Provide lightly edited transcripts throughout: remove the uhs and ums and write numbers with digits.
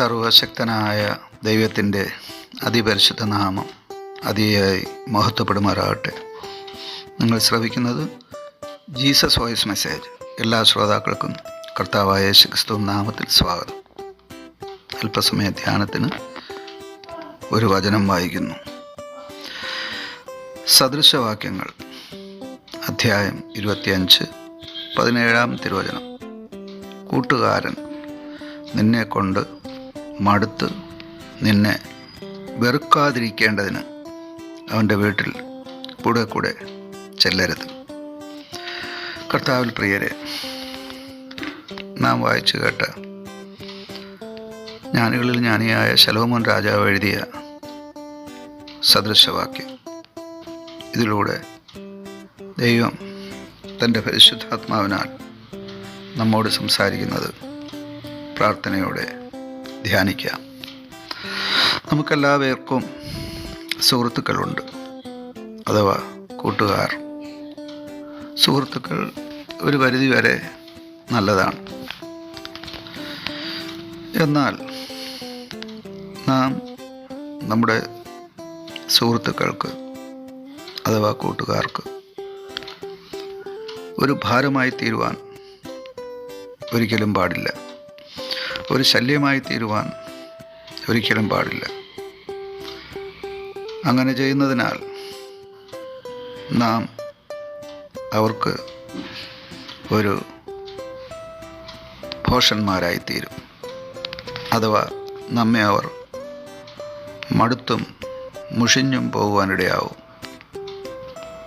സർവശക്തനായ ദൈവത്തിൻ്റെ അതിപരിശുദ്ധ നാമം അതിയായി മഹത്വപ്പെടുമാറാകട്ടെ. നിങ്ങൾ ശ്രവിക്കുന്നത് ജീസസ് വോയിസ് മെസ്സേജ്. എല്ലാ ശ്രോതാക്കൾക്കും കർത്താവായ യേശുക്രിസ്തു നാമത്തിൽ സ്വാഗതം. അല്പസമയ ധ്യാനത്തിന് ഒരു വചനം വായിക്കുന്നു. സദൃശവാക്യങ്ങൾ അധ്യായം 25, 17 തിരുവചനം. കൂട്ടുകാരൻ നിന്നെ കൊണ്ട് മടുത്ത് നിന്നെ വെറുക്കാതിരിക്കേണ്ടതിന് അവൻ്റെ വീട്ടിൽ കൂടെ ചെല്ലരുത്. കർത്താവിൽ പ്രിയരെ, നാം വായിച്ചു കേട്ട ജ്ഞാനികളിൽ ജ്ഞാനിയായ ശലോമോൻ രാജാവ് എഴുതിയ സദൃശവാക്യം, ഇതിലൂടെ ദൈവം തൻ്റെ പരിശുദ്ധാത്മാവിനാൽ നമ്മോട് സംസാരിക്കുന്നത് പ്രാർത്ഥനയോടെ ധ്യാനിക്കാം. നമുക്കെല്ലാവർക്കും സുഹൃത്തുക്കളുണ്ട്, അഥവാ കൂട്ടുകാർ. സുഹൃത്തുക്കൾ ഒരു പരിധി വരെ നല്ലതാണ്. എന്നാൽ നാം നമ്മുടെ സുഹൃത്തുക്കൾക്ക് അഥവാ കൂട്ടുകാർക്ക് ഒരു ഭാരമായി തീരുവാൻ ഒരിക്കലും പാടില്ല. ഒരു ശല്യമായി തീരുവാൻ ഒരിക്കലും പാടില്ല. അങ്ങനെ ചെയ്യുന്നതിനാൽ നാം അവർക്ക് ഒരു ഭോഷന്മാരായിത്തീരും, അഥവാ നമ്മെ അവർ മടുത്തും മുഷിഞ്ഞും പോകുവാനിടയാവും.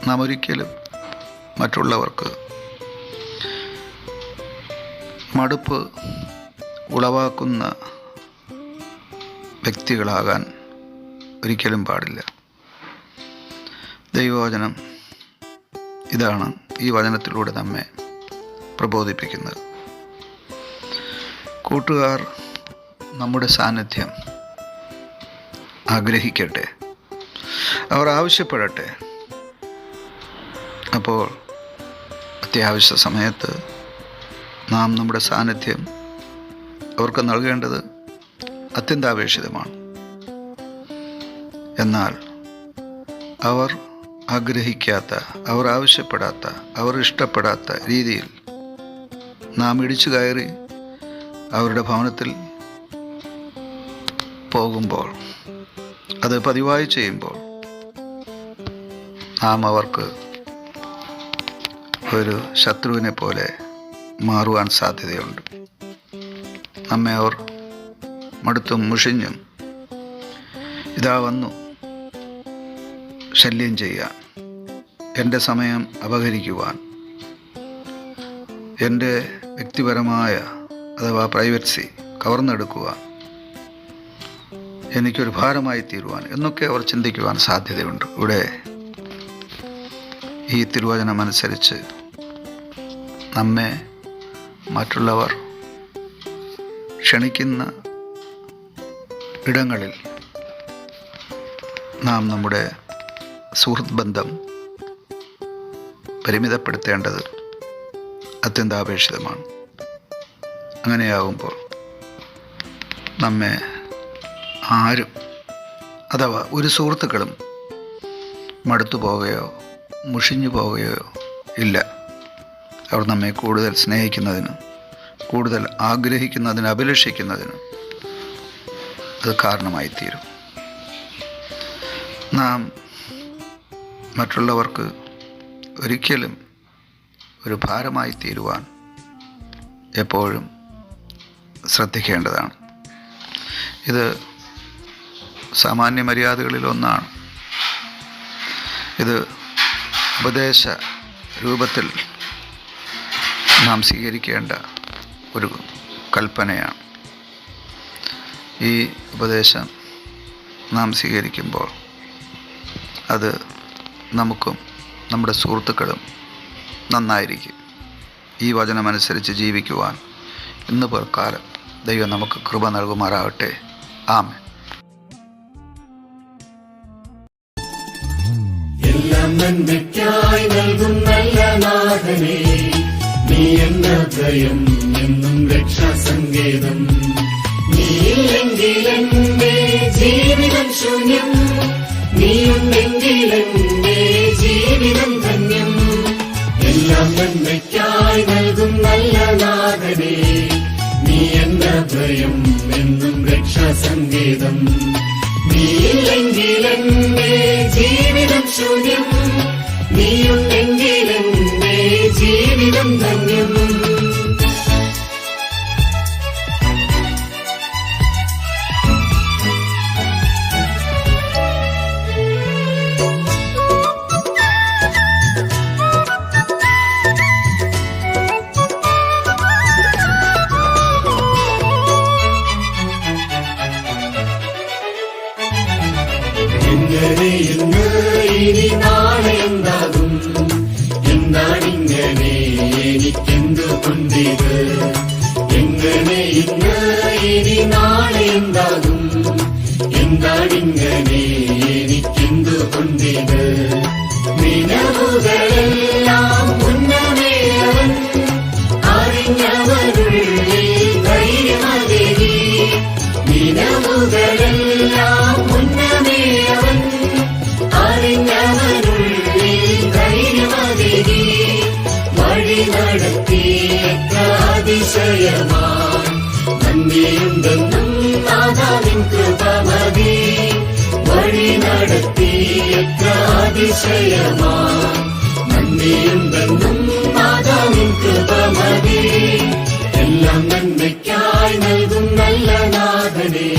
നാം ഒരിക്കലും മറ്റുള്ളവർക്ക് മടുപ്പ് ഉളവാക്കുന്ന വ്യക്തികളാകാൻ ഒരിക്കലും പാടില്ല. ദൈവവചനം ഇതാണ് ഈ വചനത്തിലൂടെ നമ്മെ പ്രബോധിപ്പിക്കുന്നത്. കൂട്ടുകാർ നമ്മുടെ സാന്നിധ്യം ആഗ്രഹിക്കട്ടെ, അവർ ആവശ്യപ്പെടട്ടെ. അപ്പോൾ അത്യാവശ്യ സമയത്ത് നാം നമ്മുടെ സാന്നിധ്യം അവർക്ക് നൽകേണ്ടത് അത്യന്താപേക്ഷിതമാണ്. എന്നാൽ അവർ ആഗ്രഹിക്കാത്ത, അവർ ആവശ്യപ്പെടാത്ത, അവർ ഇഷ്ടപ്പെടാത്ത രീതിയിൽ നാം ഇടിച്ചു കയറി അവരുടെ ഭവനത്തിൽ പോകുമ്പോൾ, അത് പതിവായി ചെയ്യുമ്പോൾ, നാം അവർക്ക് ഒരു ശത്രുവിനെ പോലെ മാറുവാൻ സാധ്യതയുണ്ട്. നമ്മെ അവർ മടുത്തും മുഷിഞ്ഞും ഇതാ വന്നു ശല്യം ചെയ്യാൻ, എൻ്റെ സമയം അപഹരിക്കുവാൻ, എൻ്റെ വ്യക്തിപരമായ അഥവാ പ്രൈവസി കവർന്നെടുക്കുവാൻ, എനിക്കൊരു ഭാരമായി തീരുവാൻ എന്നൊക്കെ അവർ ചിന്തിക്കുവാൻ സാധ്യതയുണ്ട്. ഇവിടെ ഈ തിരുവചനമനുസരിച്ച് നമ്മെ മറ്റുള്ളവർ ക്ഷണിക്കുന്ന ഇടങ്ങളിൽ നാം നമ്മുടെ സുഹൃത്ത് ബന്ധം പരിമിതപ്പെടുത്തേണ്ടത് അത്യന്താപേക്ഷിതമാണ്. അങ്ങനെയാകുമ്പോൾ നമ്മെ ആരും, അഥവാ ഒരു സുഹൃത്തുക്കളും മടുത്തു പോവുകയോ മുഷിഞ്ഞു പോവുകയോ ഇല്ല. അവർ നമ്മെ കൂടുതൽ സ്നേഹിക്കുന്നതിനും കൂടുതൽ ആഗ്രഹിക്കുന്നതിനും അഭിലഷിക്കുന്നതിനും അത് കാരണമായിത്തീരും. നാം മറ്റുള്ളവർക്ക് ഒരിക്കലും ഒരു ഭാരമായി തീരുവാൻ എപ്പോഴും ശ്രദ്ധിക്കേണ്ടതാണ്. ഇത് സാമാന്യ മര്യാദകളിലൊന്നാണ്. ഇത് ഉപദേശ രൂപത്തിൽ നാം സ്വീകരിക്കേണ്ട ഒരു കൽപ്പനയാണ്. ഈ ഉപദേശം നാം സ്വീകരിക്കുമ്പോൾ അത് നമുക്കും നമ്മുടെ സുഹൃത്തുക്കളും നന്നായിരിക്കും. ഈ വചനമനുസരിച്ച് ജീവിക്കുവാൻ ഇന്ന് പിൽക്കാലം ദൈവം നമുക്ക് കൃപ നൽകുമാറാകട്ടെ. ആമേൻ. എല്ലാം നന്മയ്ക്കായി നൽകും നല്ല നാഥനേ, നീ എന്ന ഭയം എന്നും രക്ഷാസങ്കേതം. നീ എല്ലാം നന്മയ്ക്കായി നൽകും നല്ല നാഥനേ, നീ എന്ന ഭയം എന്നും രക്ഷാസങ്കേതം. നീയില്ലെങ്കിൽ എന്റെ ജീവിതം ശൂന്യം, നീയുണ്ടെങ്കിൽ എന്റെ ജീവിതം ധന്യം. എങ്ങനെ ഇന്ന് ഇനി നാളെ എന്താകും, എന്താണിങ്ങനെ എനിക്കെന്തുകൊണ്ടിത്? എങ്ങനെ ഇന്ന് ഇനി നാളെ എന്താകും, എന്താണിങ്ങനെ എനിക്കെന്തുകൊണ്ടിത്? നിലവുകളെല്ലാം മുന്നമേ അവൻ അറിഞ്ഞവരുള്ളിൽ ധൈര്യമതേകി. നിലവുകളെല്ലാം മുന്നമേ അവൻ അറിഞ്ഞവരുള്ളിൽ ധൈര്യമതേകി. വഴി നടത്തി എത്ര അതിശയമായി, നന്ദിയുണ്ടെന്നും നാഥാ നിൻ കൃപ മതി. വഴി നടത്തി എത്ര അതിശയമായി, നന്ദിയുണ്ടെന്നും നാഥാ നിൻ കൃപ മതി. എല്ലാം നന്മയ്ക്കായി നൽകും നല്ല നാഥനേ,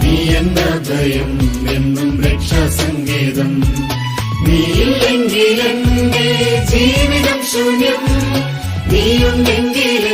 നീ എന്ന ഭയം എന്നും രക്ഷാസങ്കേതം. നീയില്ലെങ്കിൽ എന്റെ ജീവിതം ശൂന്യം, നീയുണ്ടെങ്കിൽ